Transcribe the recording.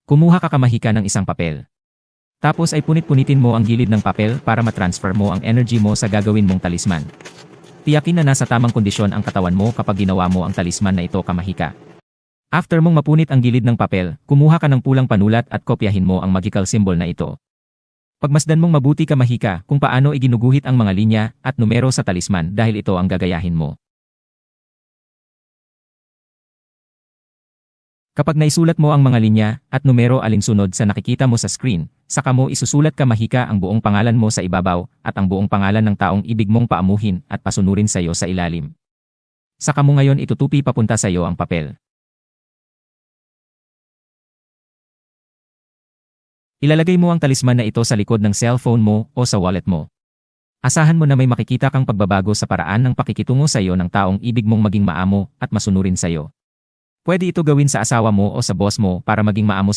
Kumuha ka kamahika ng isang papel. Tapos ay punit-punitin mo ang gilid ng papel para matransfer mo ang energy mo sa gagawin mong talisman. Tiyakin na nasa tamang kondisyon ang katawan mo kapag ginawa mo ang talisman na ito kamahika. After mong mapunit ang gilid ng papel, kumuha ka ng pulang panulat at kopyahin mo ang magical symbol na ito. Pagmasdan mong mabuti kamahika kung paano iginuguhit ang mga linya at numero sa talisman dahil ito ang gagayahin mo. Kapag naisulat mo ang mga linya at numero alinsunod sa nakikita mo sa screen, saka mo isusulat kamahika ang buong pangalan mo sa ibabaw at ang buong pangalan ng taong ibig mong paamuhin at pasunurin sa iyo sa ilalim. Saka mo ngayon itutupi papunta sa iyo ang papel. Ilalagay mo ang talisman na ito sa likod ng cellphone mo o sa wallet mo. Asahan mo na may makikita kang pagbabago sa paraan ng pakikitungo sa iyo ng taong ibig mong maging maamo at masunurin sa iyo. Pwede ito gawin sa asawa mo o sa boss mo para maging maamo sila.